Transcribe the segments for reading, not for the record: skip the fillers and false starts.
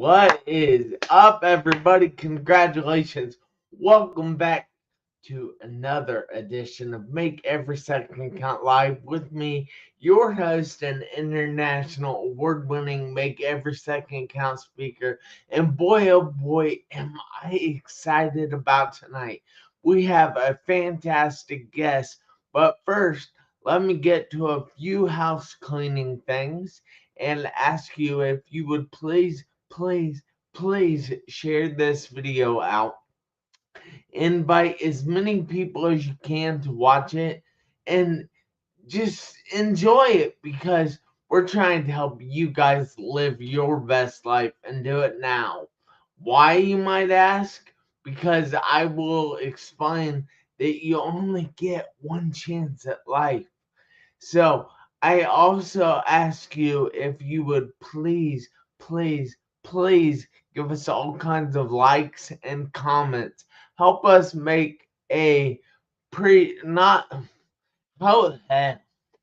What is up, everybody? Congratulations. Welcome back to another edition of Make Every Second Count Live with me, your host and international award winning Make Every Second Count speaker. And boy, oh boy, am I excited about tonight. We have a fantastic guest, but first, let me get to a few house cleaning things and ask you if you would please share this video out. Invite as many people as you can to watch it and just enjoy it because we're trying to help you guys live your best life and do it now. Why, you might ask? Because I will explain that you only get one chance at life. So I also ask you if you would please give us all kinds of likes and comments. Help us make a pre not help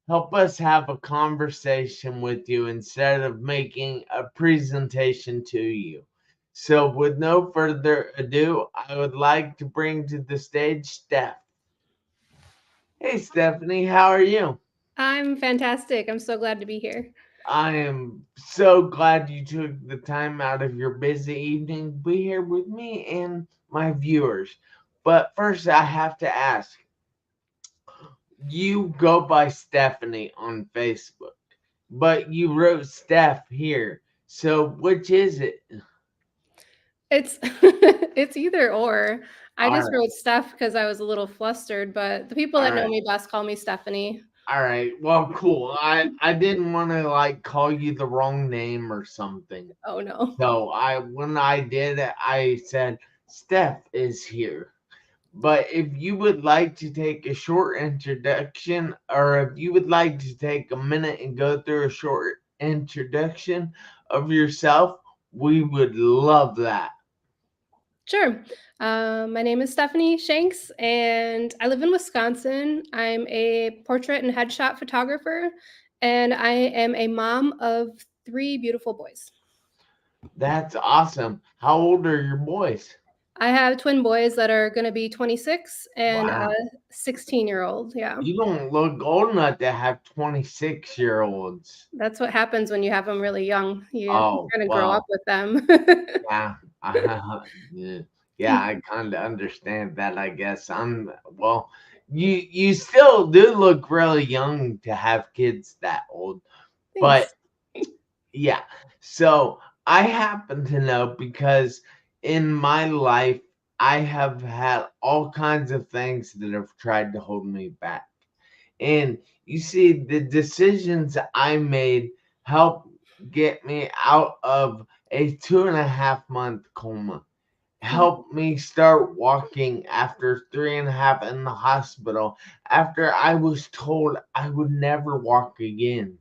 help us have a conversation with you instead of making a presentation to you. So with no further ado, I would like to bring to the stage Steph. Hey Stephanie, how are you? I'm fantastic. I'm so glad to be here. I am so glad you took the time out of your busy evening to be here with me and my viewers. But first, I have to ask, you go by Stephanie on Facebook, but you wrote Steph here. So, which is it? It's it's either or. I All just right. wrote Steph because I was a little flustered, but the people All that know right. me best call me Stephanie. All right. Well, cool. I didn't want to like call you the wrong name or something. Oh no. So, when I did it, I said Steph is here. But if you would like to take a short introduction, or if you would like to take a minute and go through a short introduction of yourself, we would love that. Sure. My name is Stephanie Shanks, and I live in Wisconsin. I'm a portrait and headshot photographer, and I am a mom of three beautiful boys. That's awesome. How old are your boys? I have twin boys that are going to be 26 and a Wow. 16-year-old. Yeah. You don't look old enough to have 26-year-olds. That's what happens when you have them really young. You Oh, kind of grow up well, with them. yeah. Yeah, yeah, I kind of understand that, I guess. Well, you still do look really young to have kids that old. But Thanks. yeah, so I happen to know because in my life, I have had all kinds of things that have tried to hold me back. And you see, the decisions I made helped get me out of a 2.5 month coma, helped me start walking after 3.5 in the hospital after I was told I would never walk again.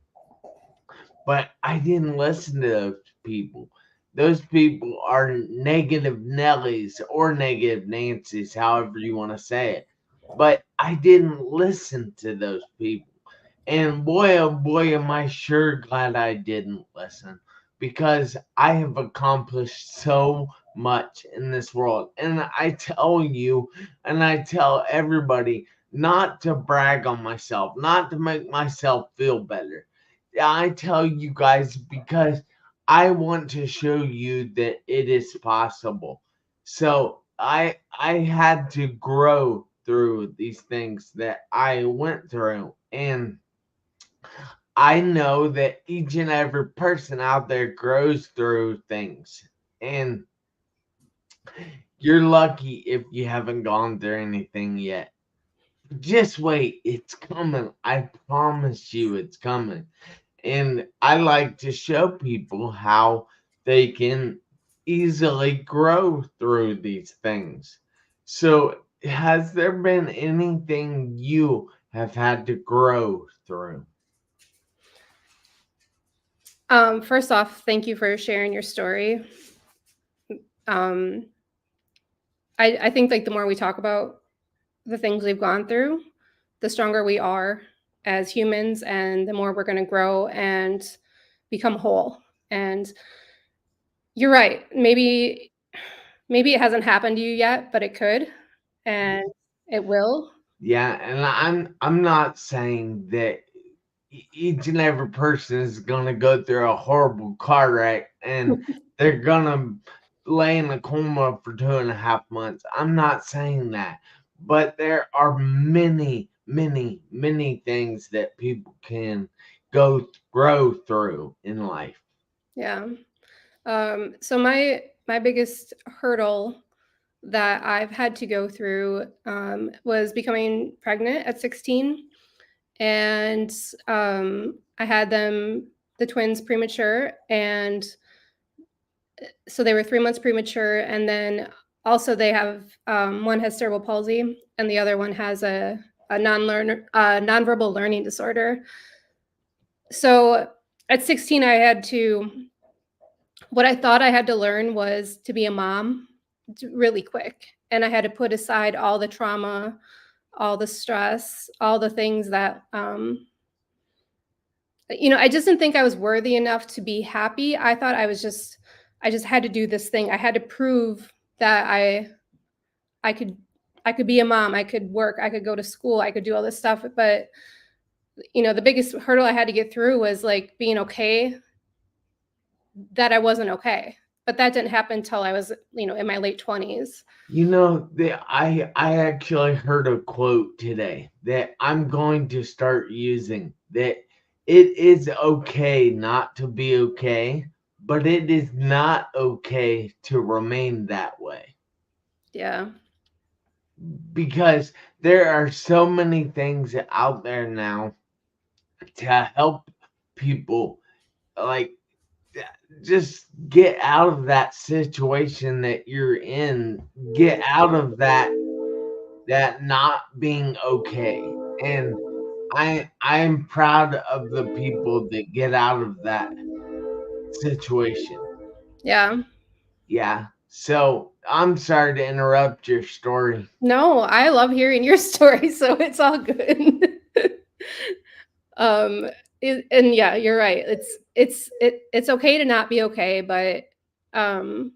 But I didn't listen to those people. Those people are negative Nellies or negative Nancy's, however you want to say it. But I didn't listen to those people. And boy, oh boy, am I sure glad I didn't listen because I have accomplished so much in this world. And I tell you, and I tell everybody not to brag on myself, not to make myself feel better. I tell you guys because I want to show you that it is possible. So I had to grow through these things that I went through, and I know that each and every person out there grows through things. And you're lucky if you haven't gone through anything yet. Just wait, it's coming. I promise you it's coming. And I like to show people how they can easily grow through these things. So, has there been anything you have had to grow through? First off, thank you for sharing your story. Um, I think like the more we talk about the things we've gone through, the stronger we are as humans, and the more we're going to grow and become whole. And you're right. Maybe it hasn't happened to you yet, but it could, and it will. Yeah, and I'm not saying that each and every person is gonna go through a horrible car wreck and they're gonna lay in a coma for 2.5 months. I'm not saying that, but there are many, many, many things that people can grow through in life. Yeah. So my biggest hurdle that I've had to go through was becoming pregnant at 16, and I had the twins premature, and so they were 3 months premature, and then also they have one has cerebral palsy, and the other one has a nonverbal learning disorder. So at 16, I had to what I thought I had to learn was to be a mom really quick. And I had to put aside all the trauma, all the stress, all the things that, I just didn't think I was worthy enough to be happy. I thought I just had to do this thing. I had to prove that I could, I could be a mom. I could work. I could go to school. I could do all this stuff. But, the biggest hurdle I had to get through was like being okay that I wasn't okay. But that didn't happen until I was, in my late 20s. I actually heard a quote today that I'm going to start using, that it is okay not to be okay, but it is not okay to remain that way. Yeah. Because there are so many things out there now to help people, like, just get out of that situation that you're in, get out of that not being okay. And I'm proud of the people that get out of that situation. Yeah. Yeah. So I'm sorry to interrupt your story. No, I love hearing your story, so it's all good. um and yeah, you're right. It's okay to not be okay, but um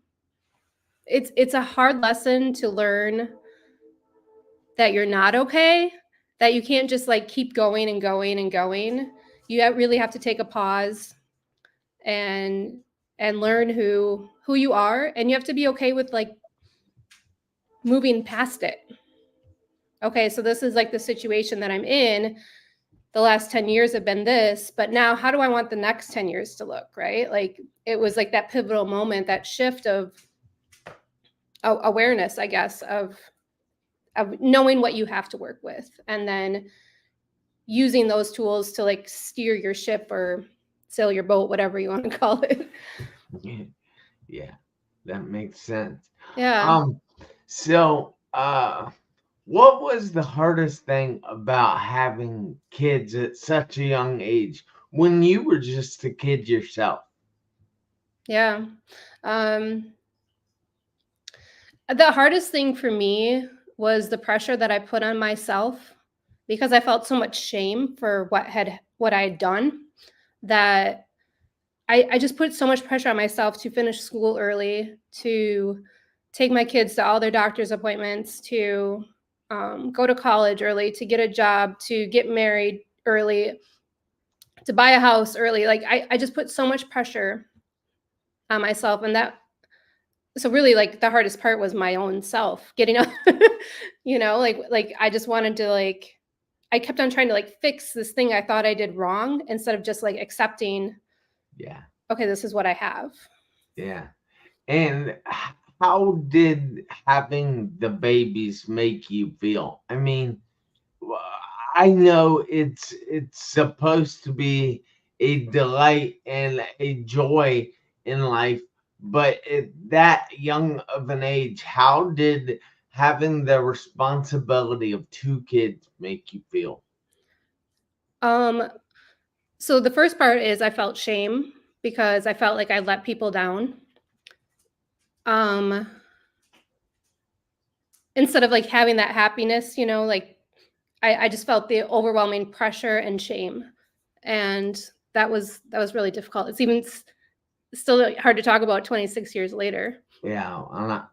it's a hard lesson to learn that you're not okay, that you can't just like keep going and going and going. Really have to take a pause and learn who you are, and you have to be okay with like moving past it. Okay, so this is like the situation that I'm in. The last 10 years have been this, but now how do I want the next 10 years to look, right? Like it was like that pivotal moment, that shift of awareness, I guess, of knowing what you have to work with, and then using those tools to like steer your ship or sail your boat, whatever you want to call it. Yeah, that makes sense. Yeah. Um, so what was the hardest thing about having kids at such a young age when you were just a kid yourself? Yeah. Um, the hardest thing for me was the pressure that I put on myself, because I felt so much shame for what I had done, that I just put so much pressure on myself to finish school early, to take my kids to all their doctor's appointments, to go to college early, to get a job, to get married early, to buy a house early. Like I just put so much pressure on myself, and that so really like the hardest part was my own self getting up. Like I just wanted to like I kept on trying to like fix this thing I thought I did wrong, instead of just like accepting, Yeah, okay, this is what I have. yeah. And how did having the babies make you feel? I mean, w- I know it's supposed to be a delight and a joy in life, but at that young of an age, how did having the responsibility of two kids make you feel? Um so the first part is I felt shame because I felt like I let people down. Um Instead of like having that happiness, like I just felt the overwhelming pressure and shame. And that was really difficult. It's even still hard to talk about 26 years later. Yeah,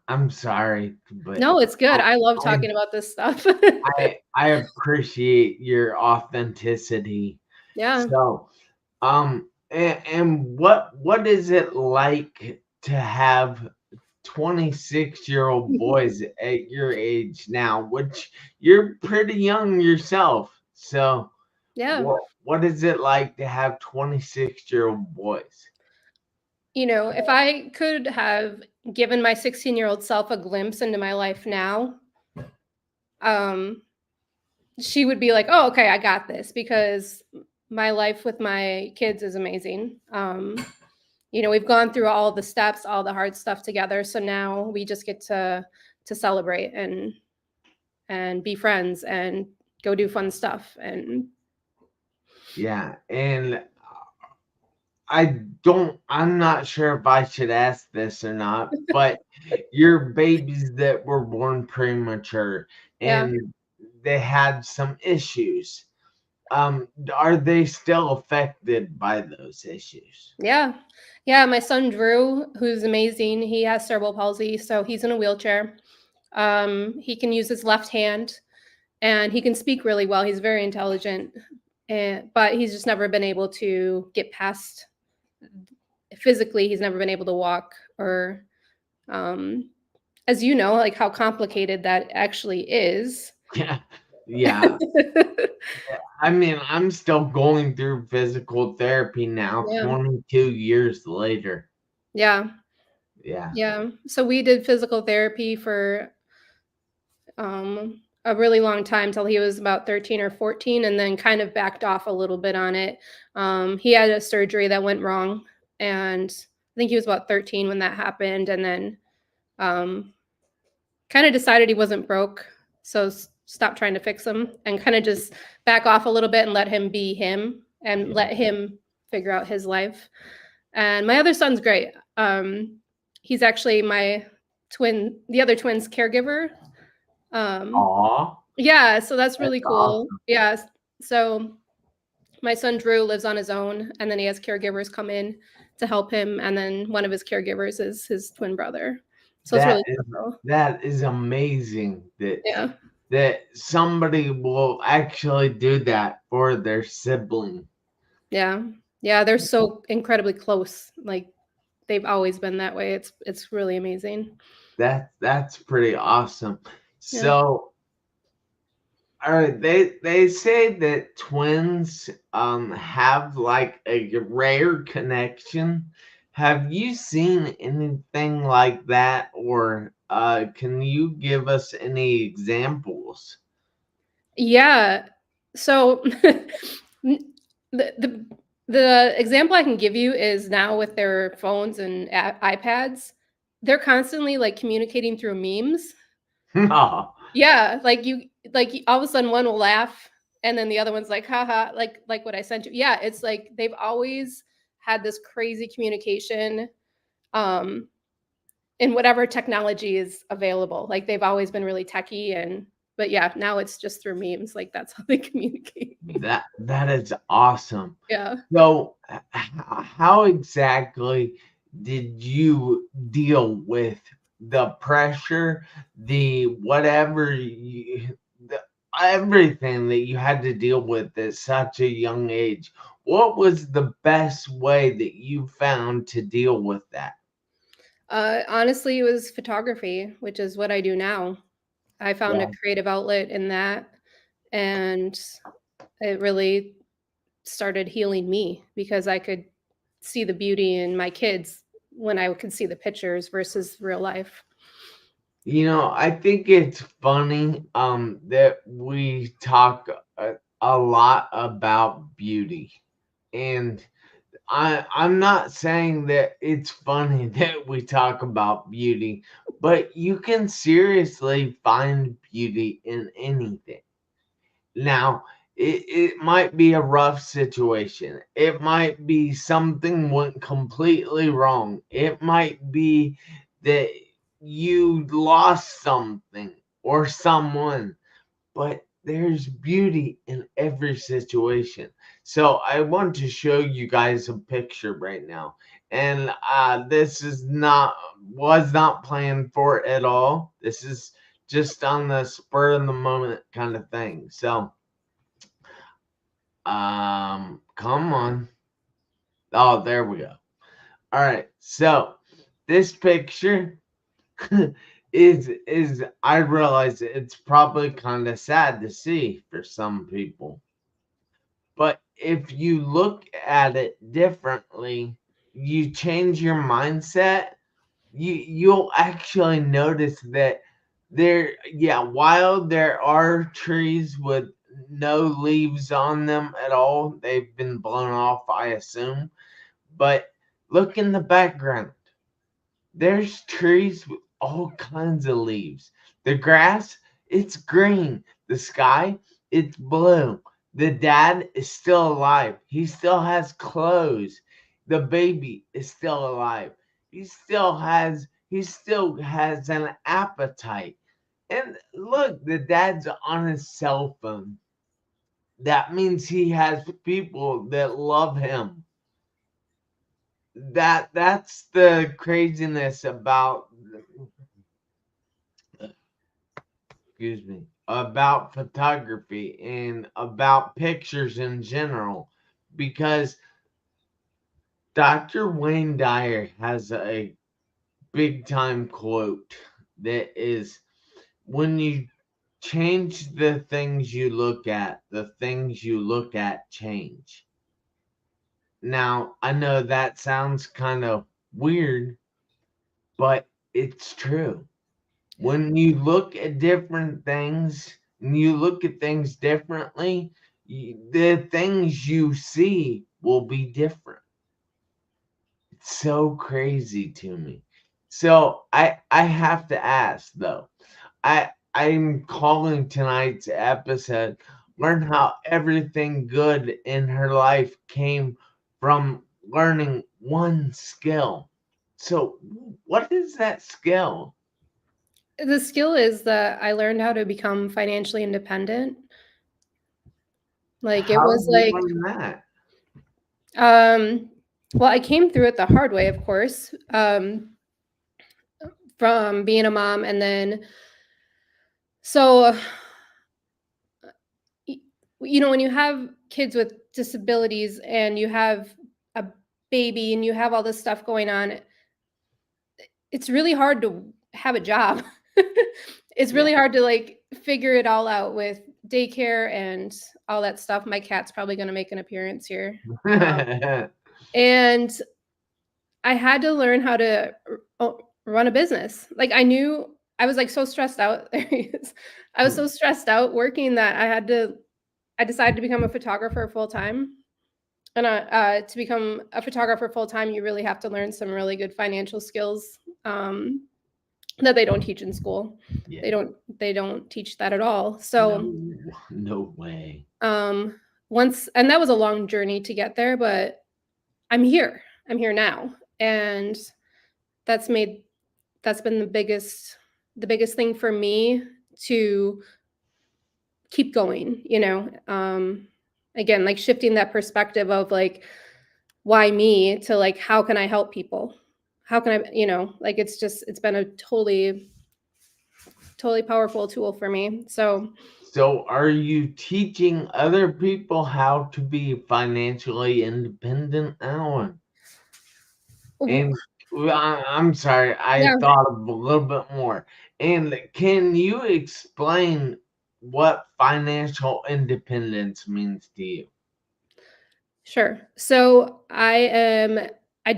I'm sorry, but No, it's good. I I love I talking about this stuff. I appreciate your authenticity. Yeah. So, and what is it like to have 26-year-old boys at your age now, which you're pretty young yourself. So, Yeah. what is it like to have 26-year-old boys? If I could have given my 16-year-old self a glimpse into my life now, um, she would be like, "Oh, okay, I got this," because my life with my kids is amazing. We've gone through all the steps, all the hard stuff together, so now we just get to celebrate and be friends and go do fun stuff. And Yeah, and I'm not sure if I should ask this or not, but your babies that were born premature yeah, and they had some issues, are they still affected by those issues? yeah, yeah. My son Drew, who's amazing, he has cerebral palsy, so he's in a wheelchair. He can use his left hand, and he can speak really well. He's very intelligent, but he's just never been able to get past physically. He's never been able to walk, or um, as you know, like how complicated that actually is. Yeah. Yeah. I mean, I'm still going through physical therapy now, Yeah, 22 years later. yeah, Yeah. yeah. So we did physical therapy for a really long time till he was about 13 or 14, and then kind of backed off a little bit on it. He had a surgery that went wrong, and I think he was about 13 when that happened, and then um, kind of decided he wasn't broke, so stopped trying to fix him and kind of just back off a little bit and let him be him and let him figure out his life. And my other son's great. He's actually the other twin's caregiver. Um, Aw, yeah, so that's that's really cool. awesome. Yeah, so my son Drew lives on his own, and then he has caregivers come in to help him, and then one of his caregivers is his twin brother. So it's That really is special. that is amazing that Yeah. somebody will actually do that for their sibling. Yeah. Yeah, they're so incredibly close. Like they've always been that way. It's really amazing. That's pretty awesome. Yeah. So, all right, they say that twins have like a rare connection. Have you seen anything like that, or can you give us any examples? Yeah. So n- the the example I can give you is now with their phones and iPads, they're constantly like communicating through memes. Oh, Yeah, all of a sudden one will laugh and then the other one's like, haha, like what I sent you. Yeah, it's like they've always had this crazy communication. Um, in whatever technology is available. Like they've always been really techy but yeah, now it's just through memes. Like that's how they communicate. that is awesome. Yeah. So, how exactly did you deal with the pressure, the whatever everything that you had to deal with at such a young age? What was the best way that you found to deal with that? Honestly, it was photography, which is what I do now. I found a Yeah. creative outlet in that, and it really started healing me because I could see the beauty in my kids when I could see the pictures versus real life. I think it's funny that we talk a lot about beauty. And I'm not saying that it's funny that we talk about beauty, but you can seriously find beauty in anything. Now, it might be a rough situation. It might be something went completely wrong. It might be that you lost something or someone, but there's beauty in every situation. So I want to show you guys a picture right now. and this is not was not planned for at all. This is just on the spur of the moment kind of thing. So, come on. Oh, there we go. All right. So, this picture is I realize it's probably kind of sad to see for some people. But if you look at it differently, you change your mindset, you'll actually notice that while there are trees with no leaves on them at all, they've been blown off, I assume. But look in the background. There's trees with all kinds of leaves. The grass, it's green. The sky, it's blue. The dad is still alive. He still has clothes. The baby is still alive. He still has an appetite. And look, the dad's on his cell phone. That means he has people that love him. That's the craziness about, excuse me, about photography and about pictures in general, because Dr. Wayne Dyer has a big time quote that is, when you change the things you look at, the things you look at change. Now, I know that sounds kind of weird, but it's true. When you look at different things and you look at things differently, the things you see will be different. It's so crazy to me. So I have to ask though. I'm calling tonight's episode Learn How Everything Good in Her Life Came from Learning One Skill. So what is that skill? The skill is that I learned how to become financially independent. Like, it How was did you like, learn that? well, I came through it the hard way, of course, from being a mom. And then, so, when you have kids with disabilities and you have a baby and you have all this stuff going on, it's really hard to have a job. It's Yeah. really hard to like figure it all out with daycare and all that stuff. My cat's probably going to make an appearance here. And I had to learn how to run a business. Like, I knew I was like so stressed out. There he is. I was so stressed out working that I decided to become a photographer full time. And to become a photographer full time, you really have to learn some really good financial skills that they don't teach in school. Yeah. They don't teach that at all. So No, no way. um, once, and that was a long journey to get there, but I'm here. I'm here now, and that's made that's been the biggest thing for me to keep going. Again, like shifting that perspective of like, why me, to like, how can I help people? How can I, like, it's been a totally powerful tool for me. So So, are you teaching other people how to be financially independent, Alan? And I'm sorry, I yeah, thought of a little bit more. And can you explain what financial independence means to you? sure. So I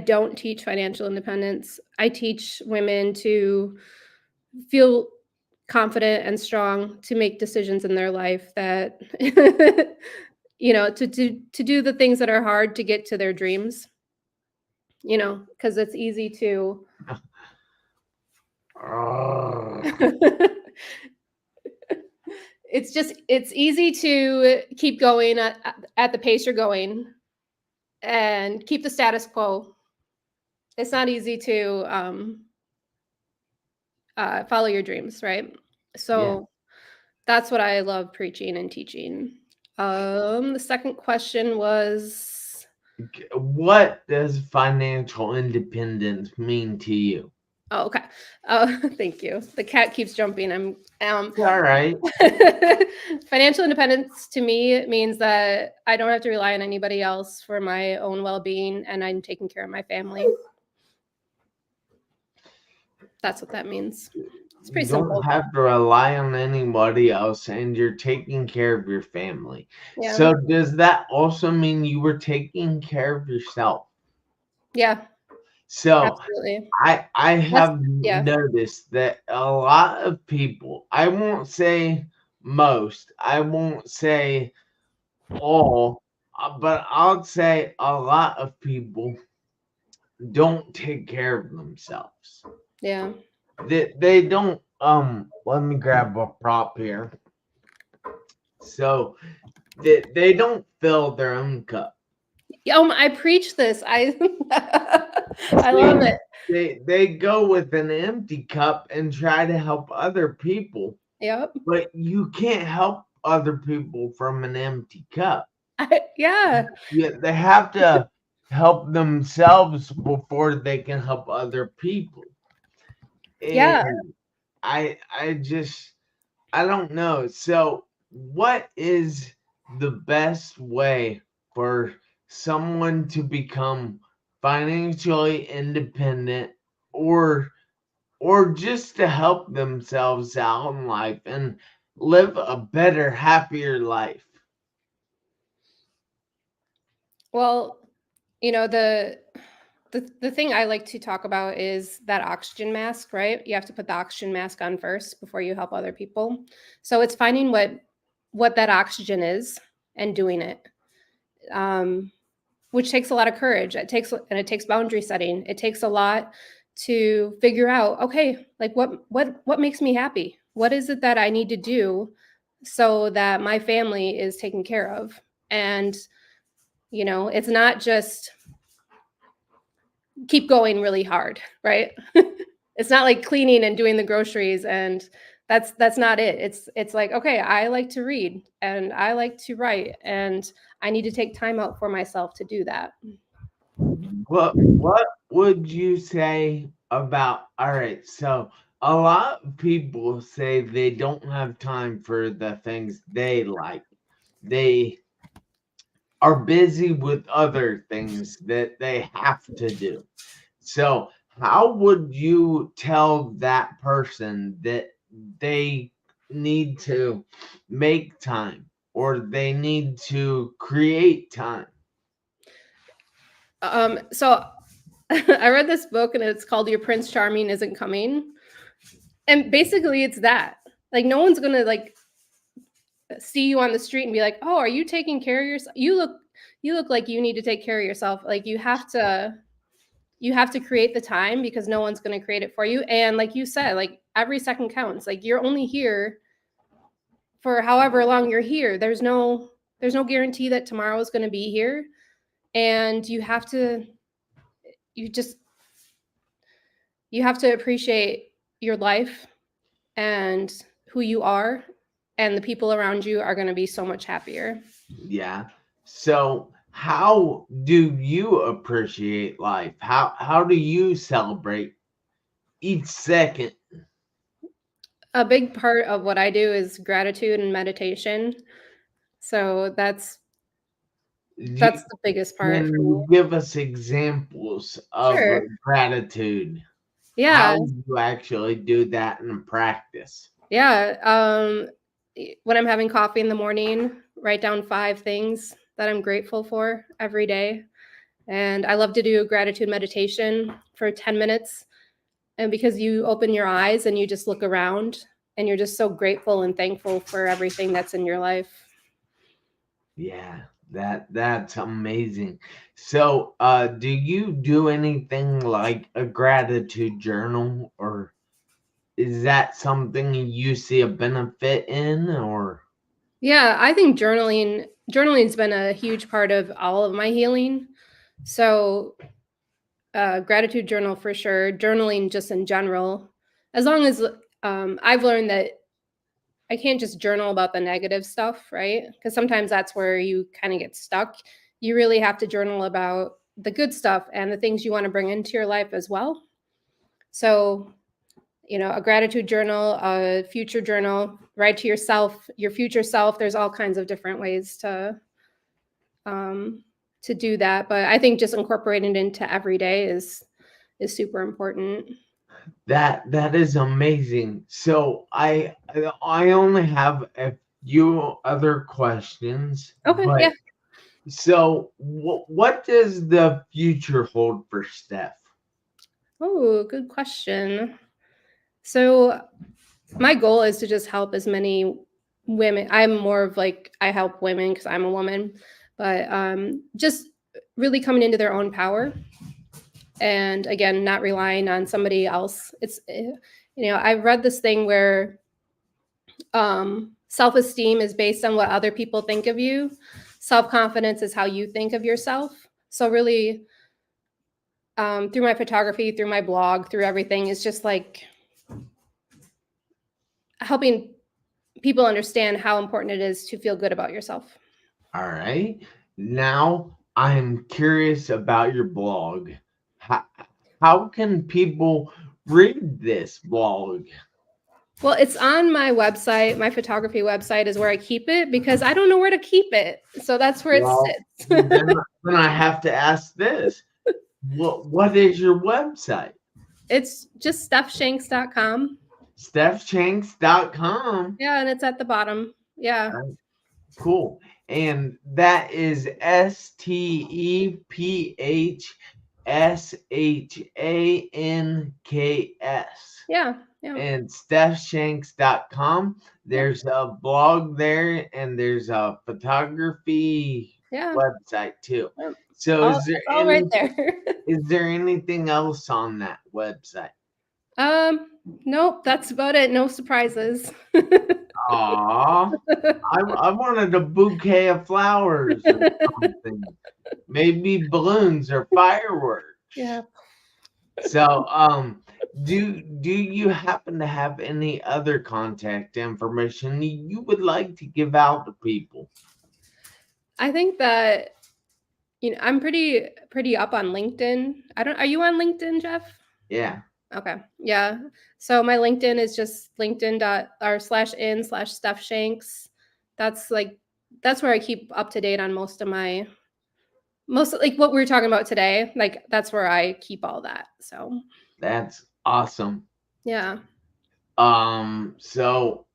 don't teach financial independence. I teach women to feel confident and strong to make decisions in their life that to do the things that are hard to get to their dreams, because it's easy to it's easy to keep going at the pace you're going and keep the status quo. It's not easy to follow your dreams, right? Yeah. So that's what I love preaching and teaching. The second question was, What does financial independence mean to you? Oh, okay. Oh, thank you. The cat keeps jumping. All right. Financial independence to me means that I don't have to rely on anybody else for my own well-being, and I'm taking care of my family. That's what that means. It's You pretty don't simple. have to rely on anybody else and you're taking care of your family. Yeah. So does that also mean you were taking care of yourself? Yeah, So absolutely. I That's have yeah. noticed that a lot of people, I won't say most, I won't say all, but I'll say a lot of people don't take care of themselves. Yeah. They don't let me grab a prop here. So they don't fill their own cup. I preach this. I I love They it. they go with an empty cup and try to help other people, Yep. but you can't help other people from an empty cup. Yeah. Yeah, they have to help themselves before they can help other people. Yeah. And I just I don't know. So what is the best way for someone to become financially independent or just to help themselves out in life and live a better, happier life? Well, you know, the thing I like to talk about is that oxygen mask, right? You have to put the oxygen mask on first before you help other people. So it's finding what that oxygen is and doing it. Um, which takes a lot of courage. It takes boundary setting. It takes a lot to figure out, okay, like what makes me happy? What is it that I need to do so that my family is taken care of? And it's not just keep going really hard, right? It's not like cleaning and doing the groceries, and that's not it. It's like, okay, I like to read and I like to write, and I need to take time out for myself to do that. What would you say about all right, so a lot of people say they don't have time for the things they like. They are busy with other things that they have to do. So, how would you tell that person that they need to make time or they need to create time? So I read this book and it's called Your Prince Charming Isn't Coming. And basically it's that. Like no one's gonna like see you on the street and be like, "Oh, are you taking care of yourself? You look like you need to take care of yourself." Like you have to create the time because no one's going to create it for you. And like you said, like every second counts. Like you're only here for however long you're here. There's no guarantee that tomorrow is going to be here, and you just you have to appreciate your life and who you are, and the people around you are going to be so much happier. Yeah. So, how do you appreciate life? How do you celebrate each second? A big part of what I do is gratitude and meditation. So You, that's the biggest part can for me. you give us examples of Sure. gratitude? How Yeah. you actually do that in practice? Yeah. When I'm having coffee in the morning, write down 5 things that I'm grateful for every day. And I love to do a gratitude meditation for 10 minutes. And because you open your eyes and you just look around and you're just so grateful and thankful for everything that's in your life. Yeah, that's amazing. So, do you do anything like a gratitude journal, or is that something you see a benefit in, or? Yeah, I think journaling's been a huge part of all of my healing. So, gratitude journal for sure, journaling just in general. As long as I've learned that I can't just journal about the negative stuff, right? Because sometimes that's where you kind of get stuck. you really have to journal about the good stuff and the things you want to bring into your life as well. So, a gratitude journal, a future journal, write to yourself, your future self. There's all kinds of different ways to do that, but I think just incorporating it into every day is super important. That is amazing. So I only have a few other questions, Okay, but yeah. so what does the future hold for Steph? Oh, good question. So my goal is to just help as many women. I'm more of like, I help women because I'm a woman, but just really coming into their own power, and again, not relying on somebody else. It's I've read this thing where self-esteem is based on what other people think of you. Self-confidence is how you think of yourself. So really, through my photography, through my blog, through everything, is just like helping people understand how important it is to feel good about yourself. All right. Now I'm curious about your blog. How, how can people read this blog? Well, it's on my website. My photography website is where I keep it because I don't know where to keep it. So that's where it Well, sits. then I have to ask this. What is your website? It's just stephshanks.com. StephShanks.com. Yeah, and it's at the bottom. Yeah. Cool. And that is StephShanks. Yeah. Yeah. And StephShanks.com. There's a blog there and there's a photography Yeah. website too. Yeah. So It's all right there. is there anything else on that website? Nope, that's about it. No surprises. Aw. I wanted a bouquet of flowers or something. Maybe balloons or fireworks. Yeah. So, do you happen to have any other contact information you would like to give out to people? I think that I'm pretty up on LinkedIn. Are you on LinkedIn, Jeff? Yeah, Okay. Yeah. So my LinkedIn is just linkedin.r/in/Steph Shanks. That's like that's where I keep up to date on most like what we were talking about today. Like that's where I keep all that. So that's awesome. yeah. So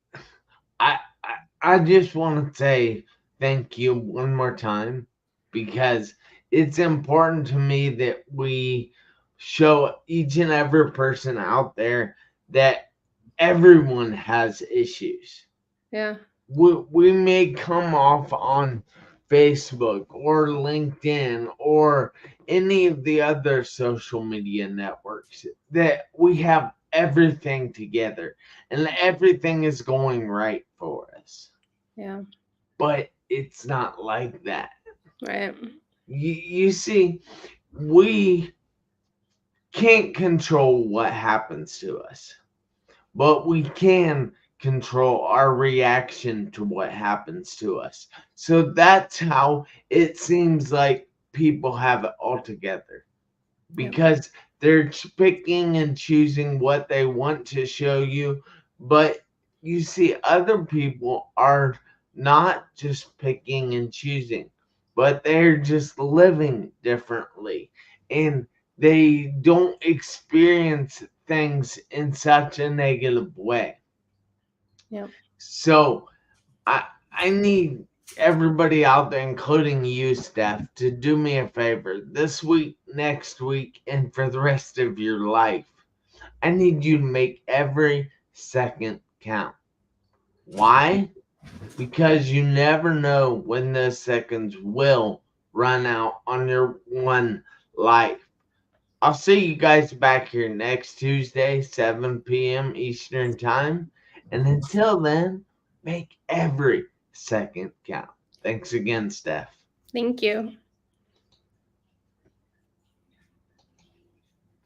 I I, I just want to say thank you one more time because it's important to me that we show each and every person out there that everyone has issues. Yeah. We may come off on Facebook or LinkedIn or any of the other social media networks that we have everything together and everything is going right for us. Yeah. But it's not like that. Right. You see, we can't control what happens to us, but we can control our reaction to what happens to us. So that's how it seems like people have it all together Yeah. because they're picking and choosing what they want to show you. But you see, other people are not just picking and choosing, but they're just living differently. And they don't experience things in such a negative way. Yeah. So I need everybody out there, including you, Steph, to do me a favor this week, next week, and for the rest of your life. I need you to make every second count. Why? Because you never know when those seconds will run out on your one life. I'll see you guys back here next Tuesday, 7 p.m. Eastern Time. And until then, make every second count. Thanks again, Steph. Thank you.